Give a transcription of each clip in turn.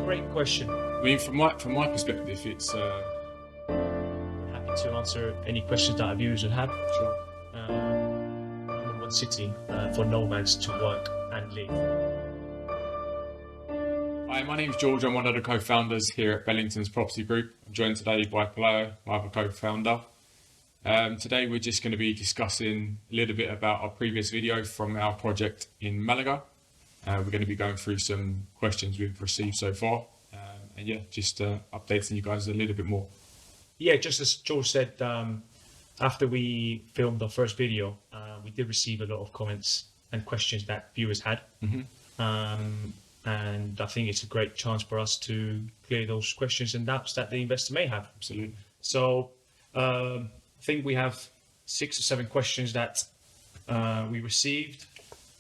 great question. I mean, from my perspective, it's Happy to answer any questions that our viewers would have. sure. Number one city for nomads to work and live. Hi, my name's George. I'm one of the co-founders here at Bellingtons Property Group. I'm joined today by Pelayo, my other co-founder. Today we're just going to be discussing a little bit about our previous video from our project in Malaga. We're going to be going through some questions we've received so far, and just updating you guys a little bit more. Yeah, just as George said, after we filmed our first video, we did receive a lot of comments and questions that viewers had. And I think it's a great chance for us to clear those questions and doubts that the investor may have. Absolutely. So I think we have 6 or 7 questions that we received.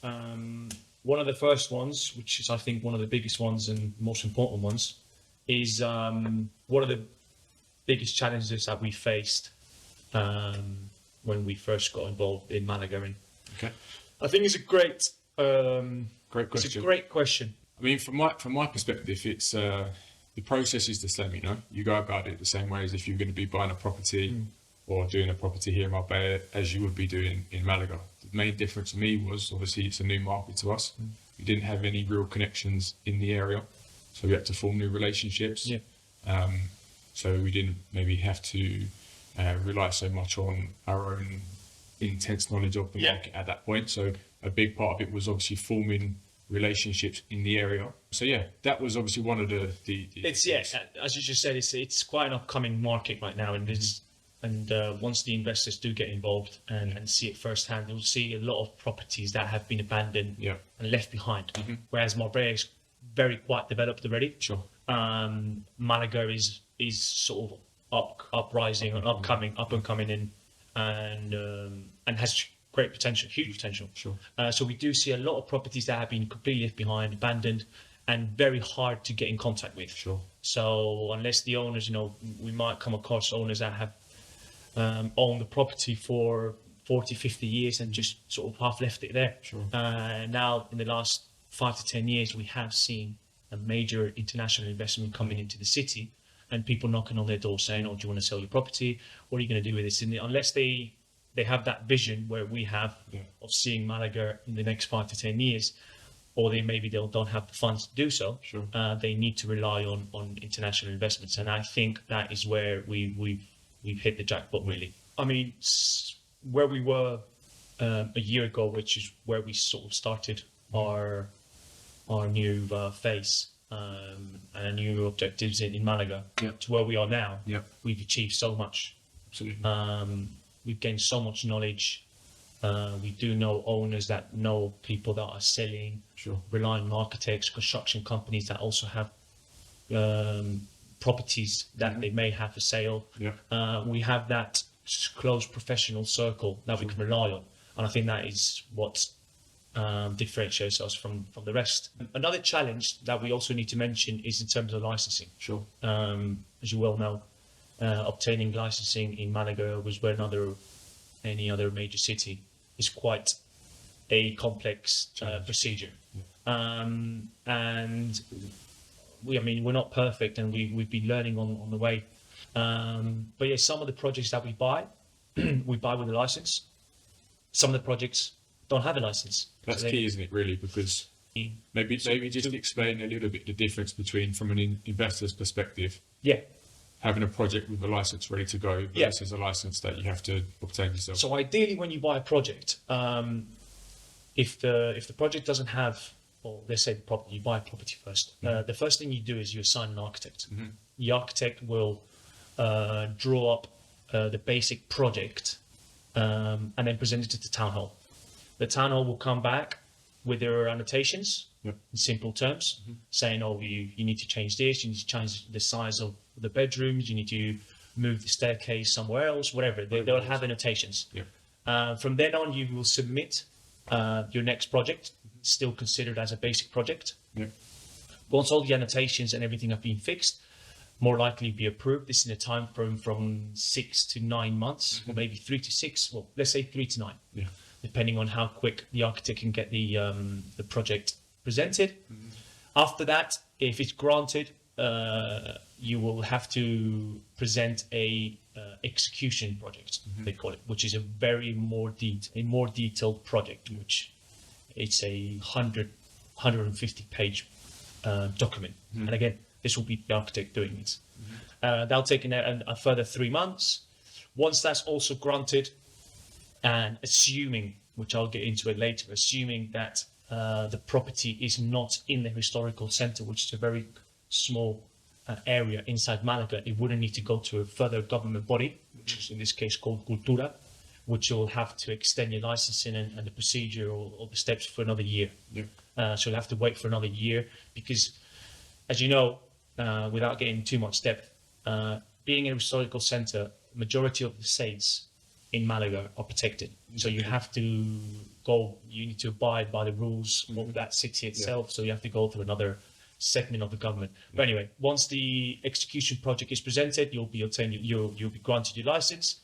One of the first ones, which is I think one of the biggest ones and most important ones, is what are the biggest challenges that we faced when we first got involved in Malaga? And Okay. I think it's a great Great question. It's a great question. I mean, from my perspective, it's the process is the same. You know, you go about it the same way as if you're going to be buying a property or doing a property here in Marbella as you would be doing in Malaga. The main difference to me was obviously it's a new market to us. We didn't have any real connections in the area, so we had to form new relationships. Yeah. So we didn't maybe have to rely so much on our own intense knowledge of the market at that point. So a big part of it was obviously forming relationships in the area. So yeah, that was obviously one of the It's as you just said, it's quite an upcoming market right now, and once the investors do get involved and see it firsthand, you'll see a lot of properties that have been abandoned and left behind. Whereas Marbella is very quite developed already. Sure. Malaga is sort of uprising and up and coming in, and has great potential, huge potential. Sure. So we do see a lot of properties that have been completely left behind, abandoned, and very hard to get in contact with. Sure. So unless the owners, we might come across owners that have owned the property for 40, 50 years and just sort of half left it there. Sure. Now, in the last 5 to 10 years, we have seen a major international investment coming into the city, and people knocking on their door saying, "Oh, do you want to sell your property? What are you going to do with this?" And unless they have that vision where we have of seeing Malaga in the next 5 to 10 years, or they don't have the funds to do so. Sure. They need to rely on international investments, and I think that is where we've hit the jackpot, really. I mean, where we were a year ago, which is where we sort of started our new phase and our new objectives in Malaga, to where we are now. We've achieved so much. Absolutely. We've gained so much knowledge. We do know owners that know people that are selling, Sure. relying on architects, construction companies that also have properties that they may have for sale. We have that close professional circle that we can rely on, and I think that is what differentiates us from the rest. Another challenge that we also need to mention is in terms of licensing. Sure. As you well know, obtaining licensing in Malaga was where any other major city is quite a complex procedure. And we're not perfect, and we've been learning on the way. But yeah, some of the projects that we buy, we buy with a license. Some of the projects don't have a license. That's key, isn't it, really? Because maybe just explain a little bit the difference between, from an investor's perspective, having a project with a license ready to go versus a license that you have to obtain yourself. So ideally, when you buy a project, if the project doesn't have, or let's say you buy a property first, the first thing you do is you assign an architect. The architect will draw up the basic project and then present it to the town hall. The town hall will come back with their annotations in simple terms, saying, "Oh, you need to change this, you need to change the size of the bedrooms, you need to move the staircase somewhere else," whatever. They'll have annotations. From then on, you will submit your next project, still considered as a basic project. Once all the annotations and everything have been fixed, more likely be approved. This is in a time frame from 6 to 9 months, or maybe 3 to 6. Well, let's say 3 to 9. Depending on how quick the architect can get the project presented. After that, If it's granted, you will have to present a execution project, they call it, which is a more detailed project, which it's a 150 page document. And again, this will be the architect doing it. That'll take a further 3 months. Once that's also granted, and assuming, which I'll get into it later, assuming that the property is not in the historical center, which is a very small area inside Malaga, it wouldn't need to go to a further government body, which is in this case called Cultura, which will have to extend your licensing and the procedure or the steps for another year. So you'll have to wait for another year because, as you know, without getting too much depth, being a historical center, majority of the estates in Malaga are protected. So you have to you need to abide by the rules of that city itself. So you have to go through another segment of the government. But anyway, once the execution project is presented, you'll be granted your license,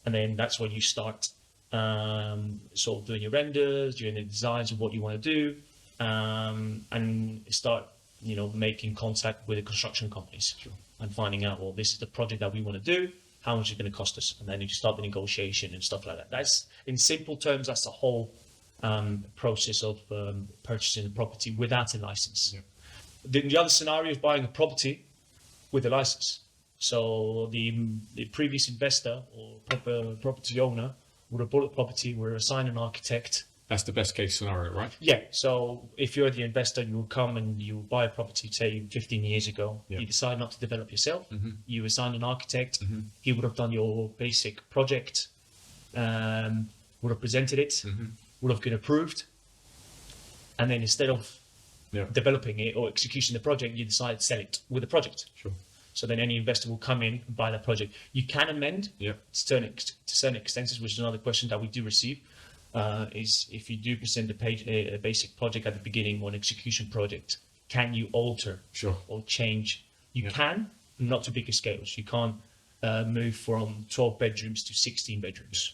and then that's when you start sort of doing your renders, doing the designs of what you want to do, and start making contact with the construction companies and finding out, well, this is the project that we want to do. How much is it going to cost us? And then you start the negotiation and stuff like that. That's, in simple terms, that's the whole process of purchasing a property without a license. The other scenario is buying a property with a license. So the previous investor or property owner would have bought the property, would assign an architect. That's the best case scenario, right? Yeah. So if you're the investor, you will come and you buy a property, say 15 years ago. You decide not to develop yourself. You assign an architect. He would have done your basic project, would have presented it, would have been approved. And then instead of developing it or executing the project, you decide to sell it with the project. So then any investor will come in and buy that project. You can amend to certain extents, which is another question that we do receive. Is if you do present a basic project at the beginning or an execution project, can you alter or change? You can, not to bigger scales. You can't move from 12 bedrooms to 16 bedrooms.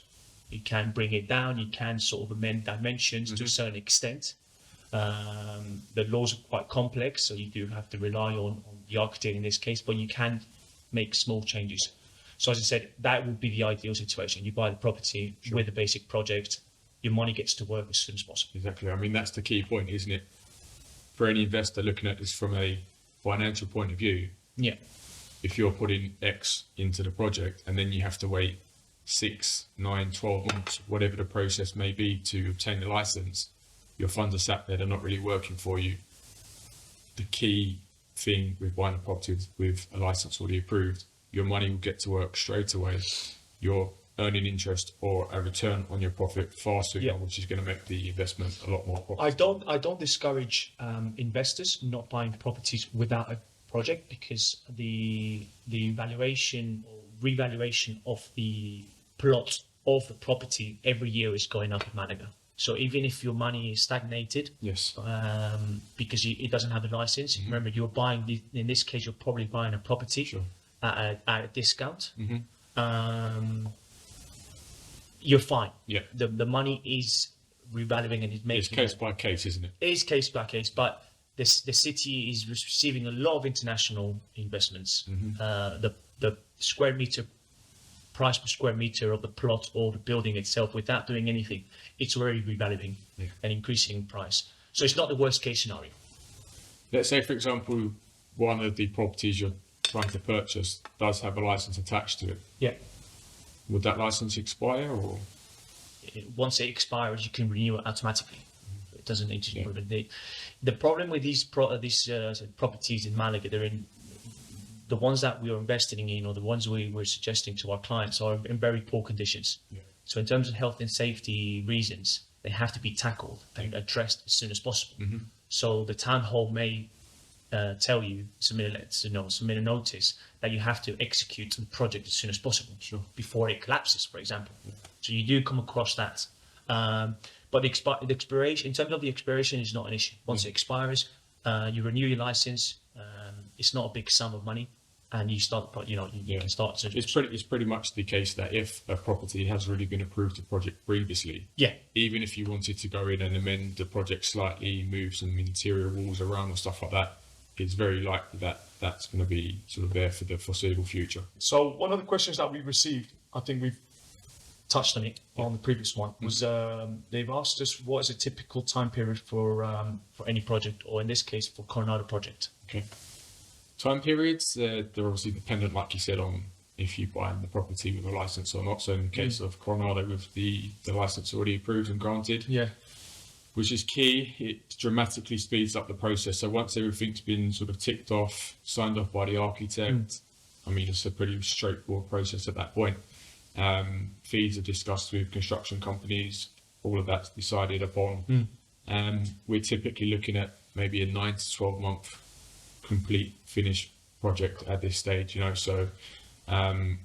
You can bring it down. You can sort of amend dimensions to a certain extent. The laws are quite complex, so you do have to rely on the architect in this case, but you can make small changes. So as I said, that would be the ideal situation. You buy the property with a basic project, your money gets to work as soon as possible. Exactly. I mean, that's the key point, isn't it? For any investor looking at this from a financial point of view, if you're putting X into the project and then you have to wait 6, 9, 12 months, whatever the process may be to obtain the license, your funds are sat there, they're not really working for you. The key thing with buying a property with a license already approved, your money will get to work straight away. You're earning interest or a return on your profit far sooner, which is going to make the investment a lot more profitable. I don't discourage investors not buying properties without a project, because the valuation or revaluation of the plot of the property every year is going up in Malaga. So even if your money is stagnated, because it doesn't have a license, remember you're buying, in this case, you're probably buying a property at a discount. You're fine. The money is revaluing and is making. It's case by case, isn't it? It is case by case, but the city is receiving a lot of international investments. The square meter price per square meter of the plot or the building itself, without doing anything, it's already revaluing and increasing in price. So it's not the worst case scenario. Let's say, for example, one of the properties you're trying to purchase does have a license attached to it. Would that license expire, or? Once it expires, you can renew it automatically. It doesn't need to put a date. The problem with these properties in Malaga, they're in the ones that we are investing in, or the ones we're suggesting to our clients, are in very poor conditions. So in terms of health and safety reasons, they have to be tackled and addressed as soon as possible. So the town hall may tell you, submit a notice that you have to execute the project as soon as possible before it collapses, for example. So you do come across that. But the expiration, in terms of the expiration, is not an issue. Once it expires, you renew your license. It's not a big sum of money, and you start. You can start. It's pretty much the case that if a property has already been approved to project previously, even if you wanted to go in and amend the project slightly, move some interior walls around and stuff like that, it's very likely that that's going to be sort of there for the foreseeable future. So one of the questions that we received, I think we've touched on it on the previous one, was they've asked us what is a typical time period for any project, or in this case for Coronado project. Okay. Time periods, they're obviously dependent, like you said, on if you buy the property with a license or not. So in the case of Coronado, with the license already approved and granted, which is key, it dramatically speeds up the process. So once everything's been sort of ticked off, signed off by the architect, I mean, it's a pretty straightforward process at that point. Fees are discussed with construction companies, all of that's decided upon. We're typically looking at maybe a 9 to 12 month complete finished project at this stage, so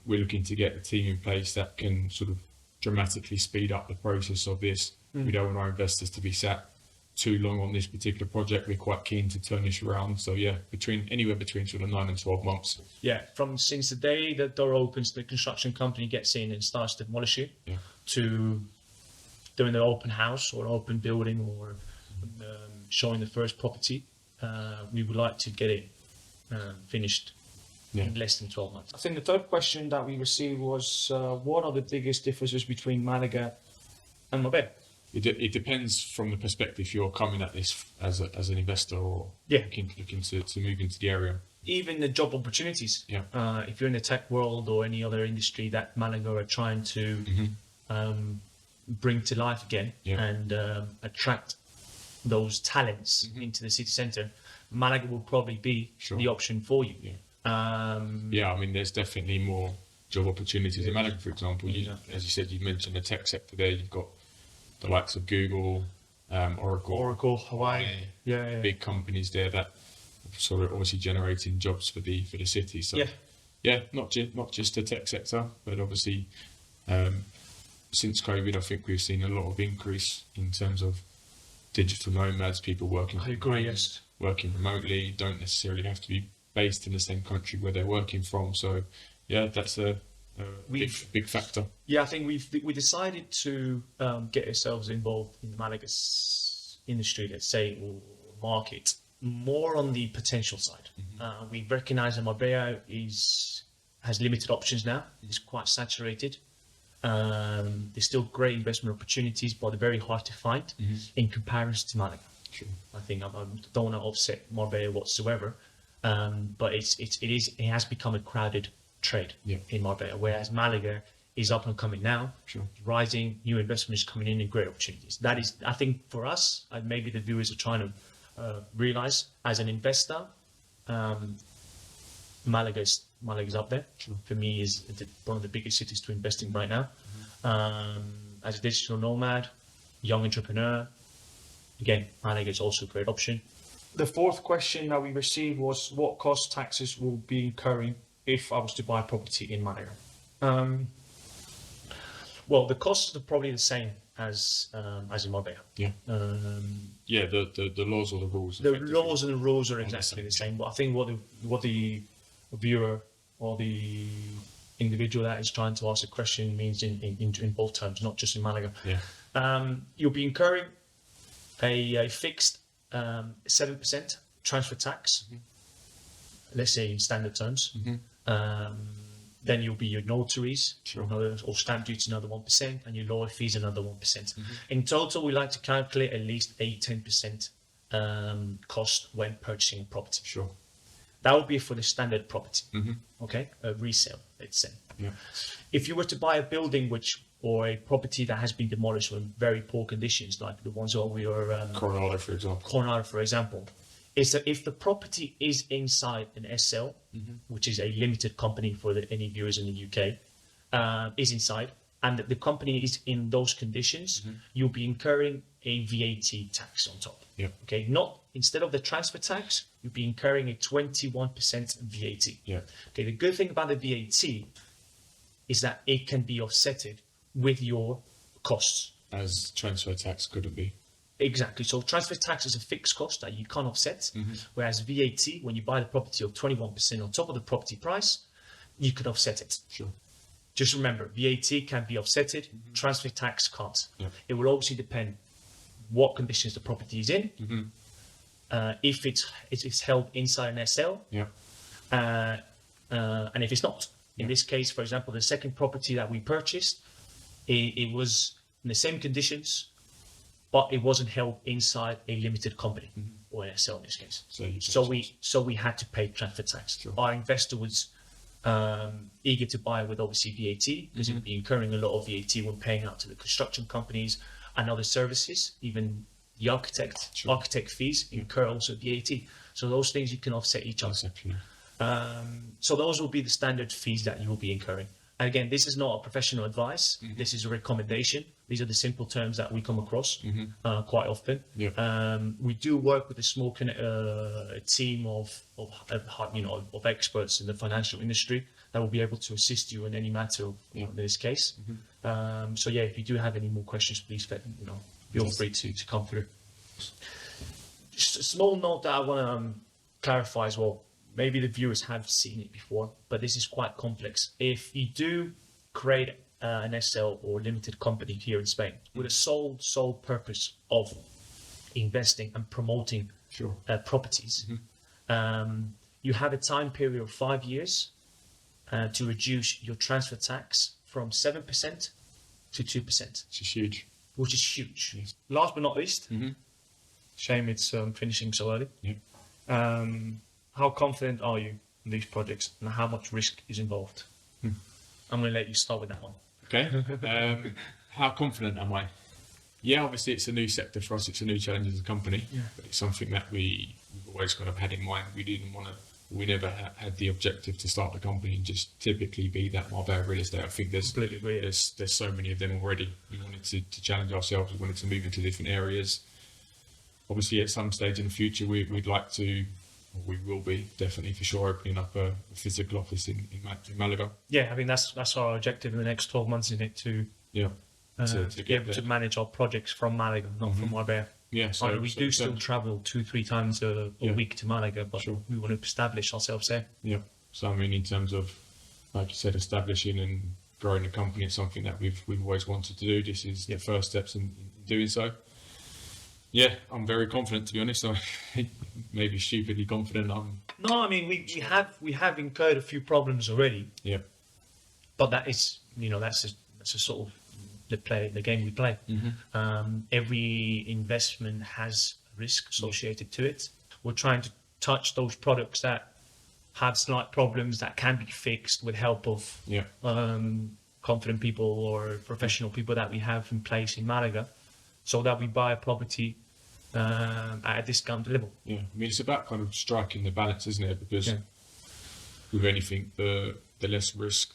we're looking to get a team in place that can sort of dramatically speed up the process of this. We don't want our investors to be sat too long on this particular project. We're quite keen to turn this around. So anywhere between sort of 9 and 12 months. Yeah, since the day the door opens, the construction company gets in and starts to demolish it, to doing the open house or open building, or showing the first property. We would like to get it finished in less than 12 months. I think the third question that we received was, what are the biggest differences between Malaga and Marbella? It depends from the perspective you're coming at this as an investor, or looking to move into the area. Even the job opportunities. If you're in the tech world or any other industry that Malaga are trying to bring to life again and attract those talents into the city centre, Malaga will probably be the option for you. I mean, there's definitely more job opportunities in Malaga, for example. As you said, you mentioned the tech sector there. You've got the likes of Google, Oracle, Hawaii, big companies there that sort of obviously generating jobs for the city. So not just the tech sector, but obviously since COVID, I think we've seen a lot of increase in terms of digital nomads, people working. I agree. Working remotely, don't necessarily have to be based in the same country where they're working from. So that's a big factor. I think we decided to get ourselves involved in the Malaga's industry, let's say, or market, more on the potential side. We recognise that Marbella has limited options now. It's quite saturated. There's still great investment opportunities, but they're very hard to find in comparison to Malaga. I think I don't want to offset Marbella whatsoever, but it has become a crowded trade in Marbella, whereas Malaga is up and coming now, rising, new investments coming in and great opportunities. That is, I think, for us, and maybe the viewers are trying to realise, as an investor, Malaga's up there. For me, is one of the biggest cities to invest in right now. As a digital nomad, young entrepreneur, again, Malaga is also a great option. The fourth question that we received was, what cost taxes will be incurring if I was to buy a property in Malaga? Well, the costs are probably the same as in Marbella. The laws or the rules. The laws and the rules are exactly the same. But I think what the viewer or the individual that is trying to ask a question means in both terms, not just in Malaga. You'll be incurring a fixed 7% transfer tax, let's say in standard terms. Then you'll be your notaries, or stamp duty another 1%, and your lawyer fees another 1%. In total, we like to calculate at least a 10% cost when purchasing a property. That would be for the standard property, a resale, let's say. If you were to buy a building or a property that has been demolished or in very poor conditions, like the ones that we are... Coronado, for example. Is that if the property is inside an SL, which is a limited company for any viewers in the UK, is inside, and the company is in those conditions, you'll be incurring a VAT tax on top. Okay, instead of the transfer tax, you'll be incurring a 21% VAT. Okay, the good thing about the VAT is that it can be offsetted with your costs. As transfer tax couldn't be. Exactly. So transfer tax is a fixed cost that you can't offset, whereas VAT, when you buy the property of 21% on top of the property price, you can offset it. Just remember, VAT can be offsetted, transfer tax can't. It will obviously depend what conditions the property is in, if it's held inside an SL, Yeah. and if it's not. In this case, for example, the second property that we purchased, it was in the same conditions, but it wasn't held inside a limited company or an SL in this case. So we had to pay transfer tax. Sure. Our investor was eager to buy with obviously VAT, because it would be incurring a lot of VAT when paying out to the construction companies and other services, even the architect fees incur also VAT. So those things you can offset each other. Exactly. So those will be the standard fees that you will be incurring. And again, this is not a professional advice. This is a recommendation. These are the simple terms that we come across quite often. Yeah. We do work with a small team of experts in the financial industry that will be able to assist you in any matter in this case. So yeah, if you do have any more questions, please feel free to come through. Just a small note that I want to clarify as well. Maybe the viewers have seen it before, but this is quite complex. If you do create an SL or limited company here in Spain with a sole purpose of investing and promoting properties, you have a time period of 5 years to reduce your transfer tax from 7% to 2%. Which is huge. Which is huge. Yes. Last but not least, shame it's finishing so early. Yeah. How confident are you in these projects and how much risk is involved? I'm going to let you start with that one. Okay. How confident am I? Yeah, obviously it's a new sector for us. It's a new challenge as a company, but it's something that we've always kind of had in mind. We never had the objective to start the company and just typically be that Marbella real estate. I think there's so many of them already. We wanted to challenge ourselves. We wanted to move into different areas. Obviously, at some stage in the future, we'd like to. We will be definitely for sure opening up a physical office in Malaga. Yeah, I mean that's our objective in the next 12 months, isn't it? To be able to manage our projects from Malaga, not from Marbella. Yeah, so we do still travel 2-3 times a week to Malaga, but we want to establish ourselves there. Yeah. So I mean, in terms of, like you said, establishing and growing the company, it's something that we've always wanted to do. This is the first steps in doing so. Yeah, I'm very confident, to be honest. I maybe stupidly confident. No, I mean we have incurred a few problems already. Yeah. But that is that's a sort of the game we play. Every investment has risk associated to it. We're trying to touch those products that have slight problems that can be fixed with help of confident people or professional people that we have in place in Malaga, so that we buy a property at a discounted level. Yeah, I mean it's about kind of striking the balance, isn't it? Because with anything, the less risk,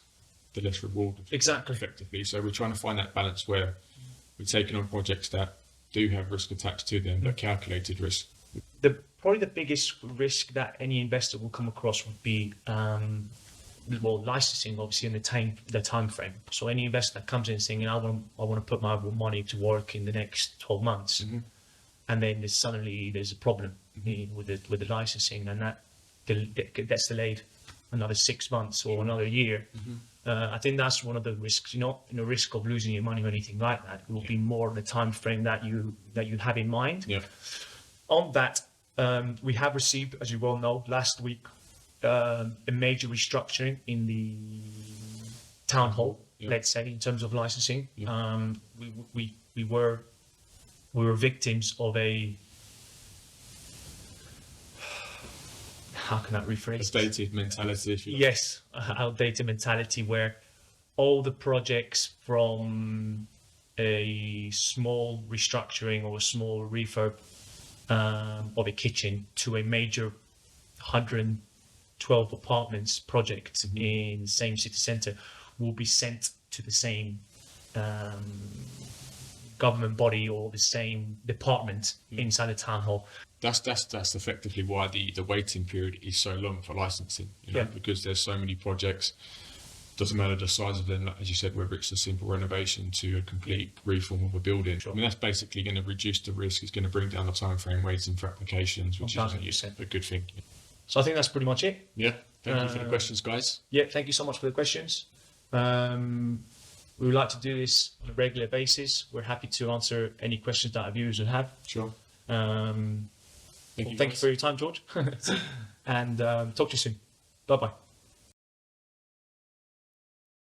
the less reward. Exactly. Effectively. So we're trying to find that balance where we're taking on projects that do have risk attached to them, but calculated risk. Probably the biggest risk that any investor will come across would be licensing, obviously, in the time frame. So any investor that comes in saying, I want to put my money to work in the next 12 months, and then there's a problem with the licensing, and that gets delayed another 6 months or another year. I think that's one of the risks. You're not in a risk of losing your money or anything like that. It will be more in the time frame that you have in mind. Yeah. On that, we have received, as you well know, last week a major restructuring in the town hall. Let's say, in terms of licensing. We were victims of a, how can I rephrase? Outdated mentality. Yes, outdated mentality where all the projects from a small restructuring or a small refurb of a kitchen to a major 112 apartments project in the same city centre will be sent to the same government body or the same department inside the town hall. That's effectively why the waiting period is so long for licensing, because there's so many projects. Doesn't matter the size of them, as you said, whether it's a simple renovation to a complete reform of a building. I mean, that's basically going to reduce the risk. It's going to bring down the time frame waiting for applications, which is a good thing. So I think that's pretty much it. Yeah. Thank you for the questions, guys. Yeah, thank you so much for the questions. We would like to do this on a regular basis. We're happy to answer any questions that our viewers would have. Sure. Thank you for your time, George. And talk to you soon. Bye bye.